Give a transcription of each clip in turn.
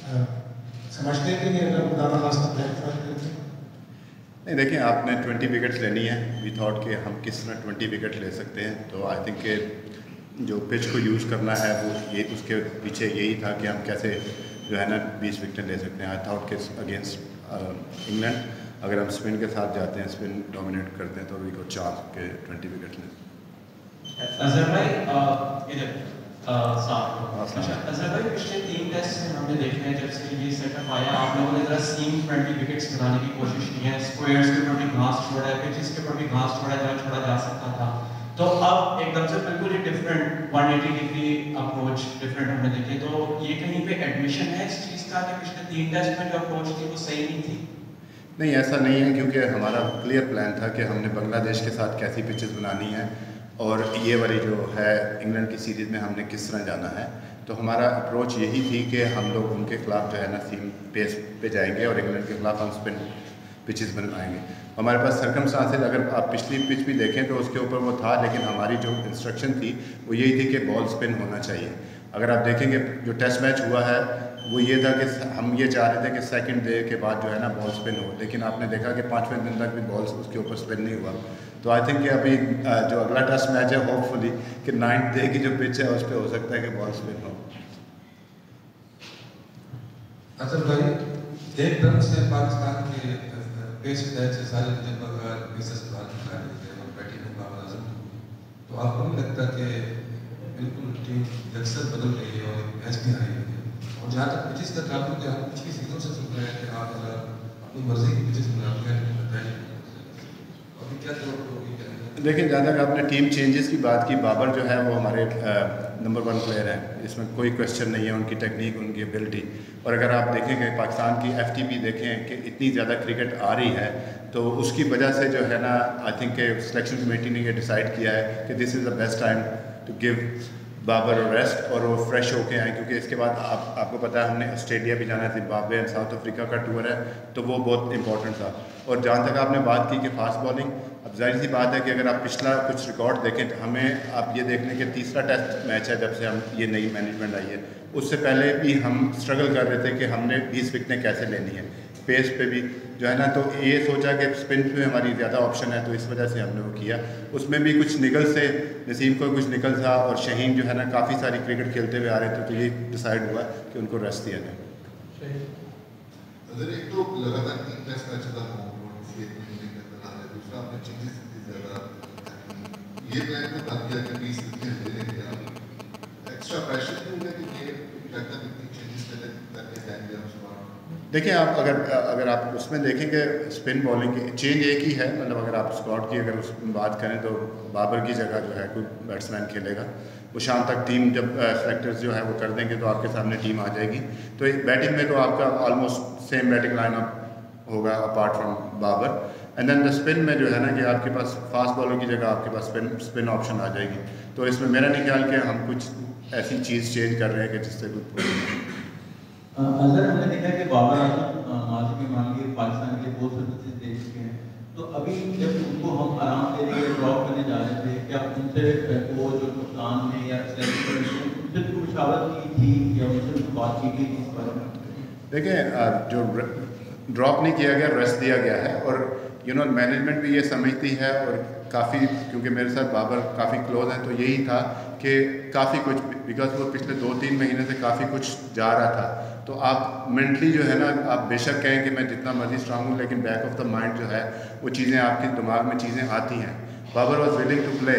समझते हैं कि नहीं अगर खुदा खास्ता ब्लैक करते? नहीं, देखिए आपने 20 विकेट्स लेनी है। वी थॉट कि हम किस तरह 20 विकेट ले सकते हैं, तो आई थिंक कि जो पिच को यूज़ करना है वो ये उसके पीछे यही था कि हम कैसे जो है ना 20 विकेट ले सकते हैं। आई थॉट कि अगेंस्ट इंग्लैंड अगर हम स्पिन के साथ जाते हैं, स्पिन डोमिनेट करते हैं, तो वी को चांस के 20 विकेट लें। अजहर भाई इधर अच्छा अजहर भाई पिछले 3 टेस्ट में हमने देखे हैं जब से ये सेटअप आया आप लोगों ने जरा सीम फ्रेंडली विकेट्स बनाने की कोशिश की है, स्क्वायर्स के ऊपर भी घास छोड़ा है, पिचेस के ऊपर भी घास छोड़ा जहाँ छोड़ा जा सकता था। तो अब एकदम से बिल्कुल ही डिफरेंट 180 डिग्री अप्रोच डिफरेंट हमने देखे, तो ये कहीं पे एडमिशन है इस चीज़ का कि पिछले 3 टेस्ट में जो अप्रोच थी वो सही नहीं थी? नहीं, ऐसा नहीं है, क्योंकि हमारा क्लियर प्लान था कि हमने बांग्लादेश के साथ कैसी पिचेस बनानी है और ये वाली जो है इंग्लैंड की सीरीज़ में हमने किस तरह जाना है। तो हमारा अप्रोच यही थी कि हम लोग उनके खिलाफ जो है ना सीम पेस पे जाएंगे और इंग्लैंड के खिलाफ हम स्पिन पिचेस बनवाएंगे। हमारे पास सर्कमस्टांसेस अगर आप पिछली पिच भी देखें तो उसके ऊपर वो था, लेकिन हमारी जो इंस्ट्रक्शन थी वो यही थी कि बॉल स्पिन होना चाहिए। अगर आप देखेंगे जो टेस्ट मैच हुआ है वो ये था कि हम ये चाह रहे थे कि सेकंड डे के बाद जो है ना बॉल स्पिन हो, लेकिन आपने देखा कि 5वें दिन तक भी बॉल उसके ऊपर स्पिन नहीं हुआ। तो आई थिंक कि अभी जो अगला टेस्ट मैच है होपफुली कि 9th डे की जो पिच है उस पर हो सकता है कि बॉल स्पिन हो। अच्छा भाई, एकदम से पाकिस्तान के पेस से सारे लगभग पेसेस बाहर निकाल देते हैं और बैटिंग में बाबर आजम, तो आपको नहीं लगता कि बिल्कुल टीम अक्सर बदल रही है और मैच भी हाई है? और जहाँ तक पिचेस का ताल्लुक है, हम पिछली सीजन से सुन रहे हैं कि आप अपनी मर्जी की पिचेस बनाते हैं, अभी क्या जरूरत होगी? देखिए, जहाँ तक आपने टीम चेंजेस की बात की, बाबर जो है वो हमारे नंबर 1 प्लेयर है, इसमें कोई क्वेश्चन नहीं है, उनकी टेक्निक, उनकी एबिलिटी। और अगर आप देखेंगे पाकिस्तान की FTP देखें कि इतनी ज़्यादा क्रिकेट आ रही है, तो उसकी वजह से जो है ना आई थिंक सिलेक्शन कमेटी ने ये डिसाइड किया है कि this is the best time to give Babar rest और वो फ्रेश होके आए, क्योंकि इसके बाद आपको पता है हमने ऑस्ट्रेलिया भी जाना है, जिम्बाब्वे एंड साउथ अफ्रीका का टूर है, तो वो बहुत इंपॉर्टेंट था। और जहाँ तक आपने बात की कि फास्ट बॉलिंग, अब जाहिर सी बात है कि अगर आप पिछला कुछ रिकॉर्ड देखें तो हमें आप ये देखने के तीसरा टेस्ट मैच है जब से हम ये नई मैनेजमेंट आई है, उससे पहले भी हम स्ट्रगल कर रहे थे कि हमने 20 विकेटें कैसे लेनी है पेस पे भी जो है ना। तो ये सोचा कि स्पिन पे हमारी ज़्यादा ऑप्शन है, तो इस वजह से हमने वो किया। उसमें भी कुछ निकल से नसीम को कुछ निकल था और शहीन जो है ना काफ़ी सारी क्रिकेट खेलते हुए आ रहे थे, तो ये डिसाइड हुआ कि उनको रेस्ट दिया जाए। एक तो लगातार 3 टेस्ट मैच चला है, दूसरा आपने चेंजेस ज़्यादा ये प्लान में बात किया कि 20 विकेट लेने के लिए एक्स्ट्रा प्रेशर नहीं होगा कि ये लगता है कि चेंजेस करके जाएंगे हम। देखिए, आप अगर आप उसमें देखेंगे स्पिन बॉलिंग की चेंज एक ही है, मतलब अगर आप स्क्वाड की अगर उसमें बात करें तो बाबर की जगह जो है कोई बैट्समैन खेलेगा। वो शाम तक टीम जब सेलेक्टर्स जो है वो कर देंगे तो आपके सामने टीम आ जाएगी। तो बैटिंग में तो आपका ऑलमोस्ट सेम बैटिंग लाइनअप होगा apart from Babar. And then the spin में जो है ना कि आपके पास फास्ट बॉलर की जगह आपके पास स्पिन ऑप्शन आ जाएगी। तो इसमें मेरा नहीं ख्याल कि हम कुछ ऐसी चीज़ चेंज कर रहे हैं कि जिससे कोई प्रॉब्लम। अजहर, हमने देखा है कि बाबर आजम माजी में मान लीजिए पाकिस्तान के बहुत सर्विसेज दे चुके हैं, तो अभी जब उनको हम आराम दे रहे ड्रॉप करने जा रहे थे, क्या उनसे वो जो नुकसान में या उनसे मुशावरत की थी या उनसे बात की गई थी इस बारे में? देखिए, जो ड्रॉप नहीं किया गया, रेस्ट दिया गया है। और मैनेजमेंट भी ये समझती है, और काफ़ी क्योंकि मेरे साथ बाबर काफ़ी क्लोज हैं, तो यही था कि काफ़ी कुछ बिकॉज वो पिछले 2-3 महीने से काफ़ी कुछ जा रहा था। तो आप मेंटली जो है ना, आप बेशक कहें कि मैं जितना मर्जी स्ट्रांग हूँ, लेकिन बैक ऑफ द माइंड जो है वो चीज़ें आपके दिमाग में चीज़ें आती हैं। Babar was willing to play,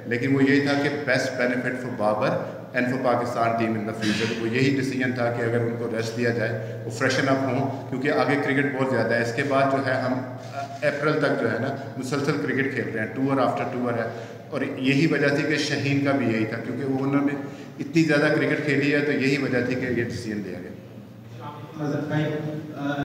लेकिन वो यही था कि best benefit for Babar and for Pakistan team in the future. वो यही डिसीजन था कि अगर उनको रेस्ट दिया जाए, वो फ्रेशन अप हों, क्योंकि आगे क्रिकेट बहुत ज़्यादा है। इसके बाद जो है हम अप्रैल तक जो है ना मुसलसल क्रिकेट खेल रहे हैं, टूर आफ्टर टूर है। और यही वजह थी कि शहीन का भी यही था, क्योंकि वो उन्होंने इतनी ज़्यादा क्रिकेट खेली है, तो यही वजह थी कि ये डिसीजन लिया गया।